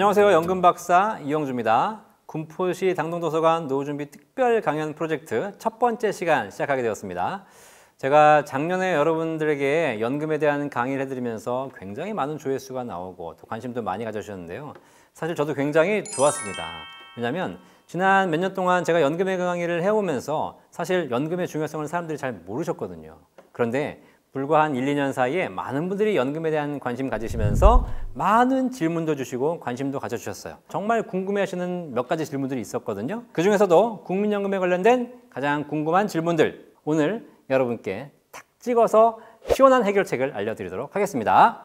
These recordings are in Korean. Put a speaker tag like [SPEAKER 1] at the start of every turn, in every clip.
[SPEAKER 1] 안녕하세요. 연금박사 이영주입니다. 군포시 당동도서관 노후준비 특별 강연 프로젝트 첫 번째 시간 시작하게 되었습니다. 제가 작년에 여러분들에게 연금에 대한 강의를 해드리면서 굉장히 많은 조회수가 나오고 또 관심도 많이 가져주셨는데요. 사실 저도 굉장히 좋았습니다. 왜냐하면 지난 몇 년 동안 제가 연금의 강의를 해오면서 사실 연금의 중요성을 사람들이 잘 모르셨거든요. 그런데 불과 한 1, 2년 사이에 많은 분들이 연금에 대한 관심 가지시면서 많은 질문도 주시고 관심도 가져주셨어요. 정말 궁금해하시는 몇 가지 질문들이 있었거든요. 그 중에서도 국민연금에 관련된 가장 궁금한 질문들 오늘 여러분께 탁 찍어서 시원한 해결책을 알려드리도록 하겠습니다.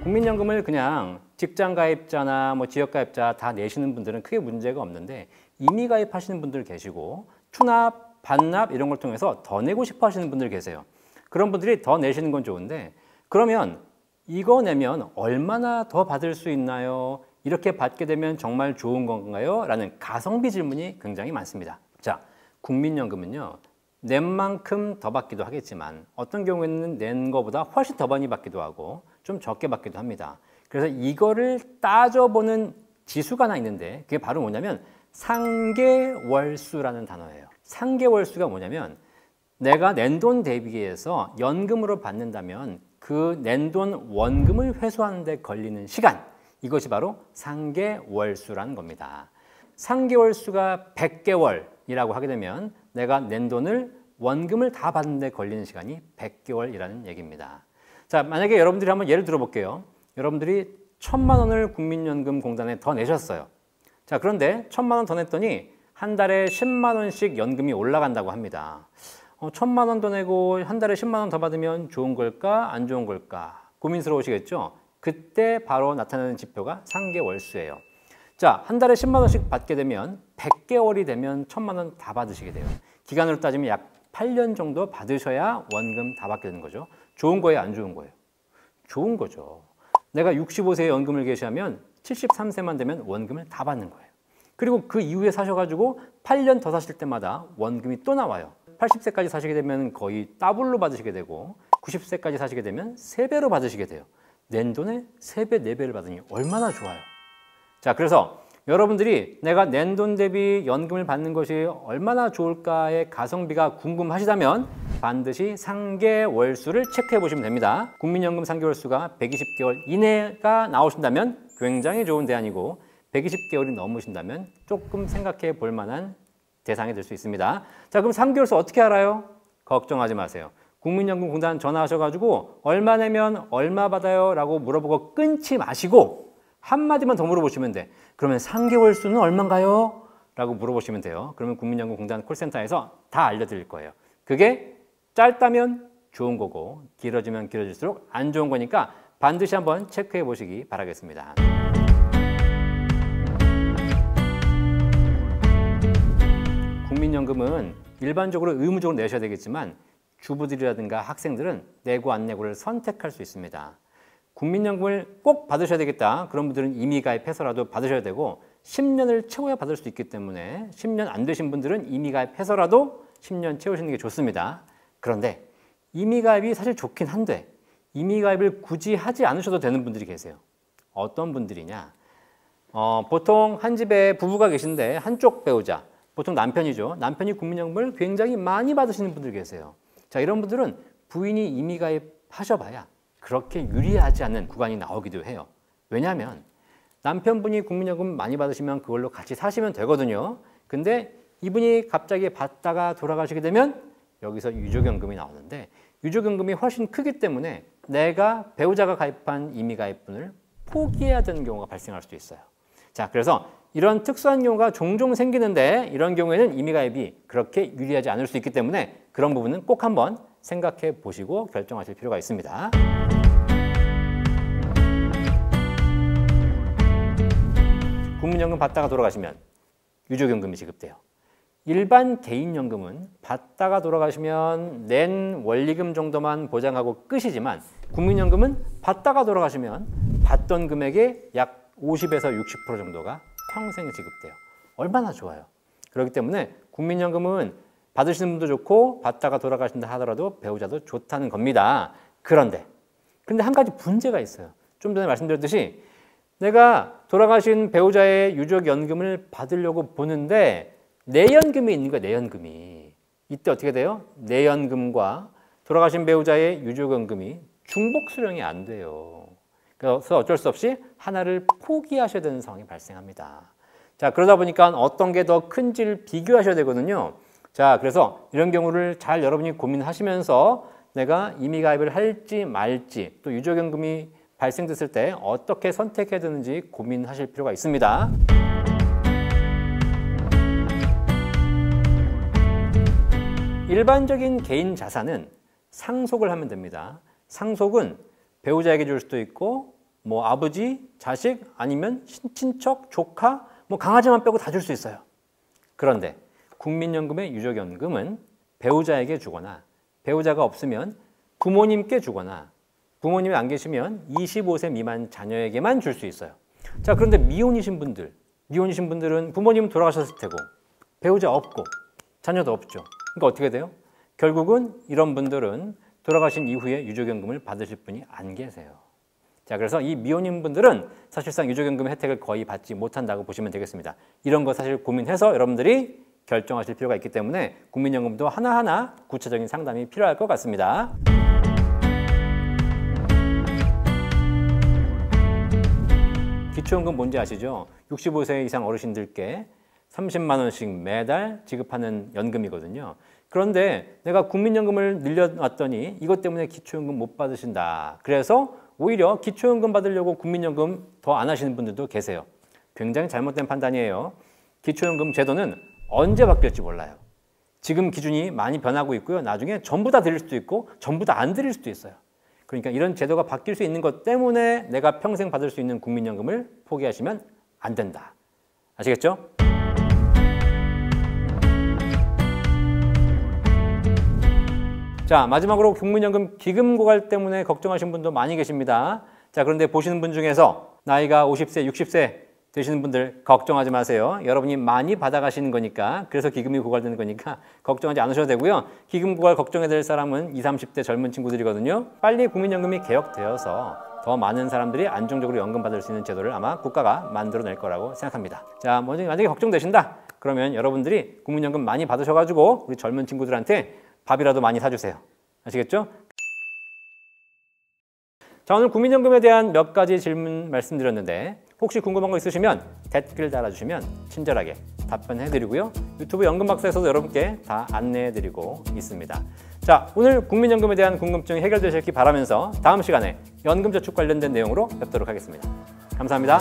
[SPEAKER 1] 국민연금을 그냥 직장가입자나 지역가입자 다 내시는 분들은 크게 문제가 없는데 이미 가입하시는 분들 계시고 추납, 반납 이런 걸 통해서 더 내고 싶어 하시는 분들 계세요. 그런 분들이 더 내시는 건 좋은데 그러면 이거 내면 얼마나 더 받을 수 있나요? 이렇게 받게 되면 정말 좋은 건가요? 라는 가성비 질문이 굉장히 많습니다. 자, 국민연금은요. 낸 만큼 더 받기도 하겠지만 어떤 경우에는 낸 것보다 훨씬 더 많이 받기도 하고 좀 적게 받기도 합니다. 그래서 이거를 따져보는 지수가 하나 있는데 그게 바로 뭐냐면 상계월수라는 단어예요. 상계월수가 뭐냐면 내가 낸 돈 대비해서 연금으로 받는다면 그 낸 돈 원금을 회수하는 데 걸리는 시간, 이것이 바로 상계월수라는 겁니다. 상계월수가 100개월이라고 하게 되면 내가 낸 돈을 원금을 다 받는 데 걸리는 시간이 100개월이라는 얘기입니다. 자, 만약에 여러분들이 한번 예를 들어볼게요. 여러분들이 1,000만 원을 국민연금공단에 더 내셨어요. 자, 그런데 1,000만 원 더 냈더니 한 달에 10만 원씩 연금이 올라간다고 합니다. 1,000만 원 더 내고 한 달에 10만 원 더 받으면 좋은 걸까 안 좋은 걸까 고민스러우시겠죠? 그때 바로 나타나는 지표가 상계월수예요. 자, 한 달에 10만 원씩 받게 되면 100개월이 되면 1,000만 원 다 받으시게 돼요. 기간으로 따지면 약 8년 정도 받으셔야 원금 다 받게 되는 거죠. 좋은 거예요, 안 좋은 거예요? 좋은 거죠. 내가 65세에 연금을 개시하면 73세만 되면 원금을 다 받는 거예요. 그리고 그 이후에 사셔가지고 8년 더 사실 때마다 원금이 또 나와요. 80세까지 사시게 되면 거의 더블로 받으시게 되고 90세까지 사시게 되면 3배로 받으시게 돼요. 낸 돈의 3배, 4배를 받으니 얼마나 좋아요. 자, 그래서 여러분들이 내가 낸 돈 대비 연금을 받는 것이 얼마나 좋을까의 가성비가 궁금하시다면 반드시 상계월수를 체크해 보시면 됩니다. 국민연금 상계월수가 120개월 이내가 나오신다면 굉장히 좋은 대안이고 120개월이 넘으신다면 조금 생각해 볼 만한 대상이 될 수 있습니다. 자, 그럼 상계월수 어떻게 알아요? 걱정하지 마세요. 국민연금공단 전화하셔가지고 얼마 내면 얼마 받아요? 라고 물어보고 끊지 마시고 한마디만 더 물어보시면 돼. 그러면 상계월수는 얼마인가요? 라고 물어보시면 돼요. 그러면 국민연금공단 콜센터에서 다 알려드릴 거예요. 그게 짧다면 좋은 거고 길어지면 길어질수록 안 좋은 거니까 반드시 한번 체크해 보시기 바라겠습니다. 국민연금은 일반적으로 의무적으로 내셔야 되겠지만 주부들이라든가 학생들은 내고 안 내고를 선택할 수 있습니다. 국민연금을 꼭 받으셔야 되겠다. 그런 분들은 이미 가입해서라도 받으셔야 되고 10년을 채워야 받을 수 있기 때문에 10년 안 되신 분들은 이미 가입해서라도 10년 채우시는 게 좋습니다. 그런데 이미 가입이 사실 좋긴 한데 이미 가입을 굳이 하지 않으셔도 되는 분들이 계세요. 어떤 분들이냐? 보통 한 집에 부부가 계신데 한쪽 배우자, 보통 남편이죠. 남편이 국민연금을 굉장히 많이 받으시는 분들 계세요. 자, 이런 분들은 부인이 이미 가입하셔봐야 그렇게 유리하지 않는 구간이 나오기도 해요. 왜냐하면 남편분이 국민연금 많이 받으시면 그걸로 같이 사시면 되거든요. 근데 이분이 갑자기 받다가 돌아가시게 되면 여기서 유족연금이 나오는데 유족연금이 훨씬 크기 때문에 내가 배우자가 가입한 이미 가입분을 포기해야 되는 경우가 발생할 수도 있어요. 자, 그래서 이런 특수한 경우가 종종 생기는데 이런 경우에는 이미 가입이 그렇게 유리하지 않을 수 있기 때문에 그런 부분은 꼭 한번 생각해 보시고 결정하실 필요가 있습니다. 국민연금 받다가 돌아가시면 유족연금이 지급돼요. 일반 개인연금은 받다가 돌아가시면 낸 원리금 정도만 보장하고 끝이지만 국민연금은 받다가 돌아가시면 받던 금액의 약 50에서 60% 정도가 평생 지급돼요. 얼마나 좋아요. 그렇기 때문에 국민연금은 받으시는 분도 좋고 받다가 돌아가신다 하더라도 배우자도 좋다는 겁니다. 그런데 한 가지 문제가 있어요. 좀 전에 말씀드렸듯이 내가 돌아가신 배우자의 유족연금을 받으려고 보는데 내연금이 있는 거야. 내연금이. 이때 어떻게 돼요? 내연금과 돌아가신 배우자의 유족연금이 중복수령이 안 돼요. 그래서 어쩔 수 없이 하나를 포기하셔야 되는 상황이 발생합니다. 자, 그러다 보니까 어떤 게 더 큰지를 비교하셔야 되거든요. 자, 그래서 이런 경우를 잘 여러분이 고민하시면서 내가 임의 가입을 할지 말지 또 유족연금이 발생됐을 때 어떻게 선택해야 되는지 고민하실 필요가 있습니다. 일반적인 개인 자산은 상속을 하면 됩니다. 상속은 배우자에게 줄 수도 있고 뭐 아버지, 자식 아니면 친척, 조카, 뭐 강아지만 빼고 다 줄 수 있어요. 그런데 국민연금의 유족연금은 배우자에게 주거나 배우자가 없으면 부모님께 주거나 부모님이 안 계시면 25세 미만 자녀에게만 줄 수 있어요. 자, 그런데 미혼이신 분들은 부모님은 돌아가셨을 테고 배우자 없고 자녀도 없죠. 그러니까 어떻게 돼요? 결국은 이런 분들은 돌아가신 이후에 유족연금을 받으실 분이 안 계세요. 자, 그래서 이 미혼인 분들은 사실상 유족연금 혜택을 거의 받지 못한다고 보시면 되겠습니다. 이런 거 사실 고민해서 여러분들이 결정하실 필요가 있기 때문에 국민연금도 하나하나 구체적인 상담이 필요할 것 같습니다. 기초연금 뭔지 아시죠? 65세 이상 어르신들께 30만 원씩 매달 지급하는 연금이거든요. 그런데 내가 국민연금을 늘려놨더니 이것 때문에 기초연금 못 받으신다. 그래서 오히려 기초연금 받으려고 국민연금 더 안 하시는 분들도 계세요. 굉장히 잘못된 판단이에요. 기초연금 제도는 언제 바뀔지 몰라요. 지금 기준이 많이 변하고 있고요. 나중에 전부 다 드릴 수도 있고 전부 다 안 드릴 수도 있어요. 그러니까 이런 제도가 바뀔 수 있는 것 때문에 내가 평생 받을 수 있는 국민연금을 포기하시면 안 된다. 아시겠죠? 자, 마지막으로 국민연금 기금 고갈 때문에 걱정하시는 분도 많이 계십니다. 자, 그런데 보시는 분 중에서 나이가 50세, 60세 되시는 분들 걱정하지 마세요. 여러분이 많이 받아가시는 거니까, 그래서 기금이 고갈되는 거니까 걱정하지 않으셔도 되고요. 기금 고갈 걱정해야 될 사람은 20, 30대 젊은 친구들이거든요. 빨리 국민연금이 개혁되어서 더 많은 사람들이 안정적으로 연금 받을 수 있는 제도를 아마 국가가 만들어낼 거라고 생각합니다. 자, 만약에 걱정되신다. 그러면 여러분들이 국민연금 많이 받으셔가지고 우리 젊은 친구들한테 밥이라도 많이 사주세요. 아시겠죠? 자, 오늘 국민연금에 대한 몇 가지 질문 말씀드렸는데 혹시 궁금한 거 있으시면 댓글 달아주시면 친절하게 답변해드리고요. 유튜브 연금박사에서도 여러분께 다 안내해드리고 있습니다. 자, 오늘 국민연금에 대한 궁금증이 해결되셨기 바라면서 다음 시간에 연금저축 관련된 내용으로 뵙도록 하겠습니다. 감사합니다.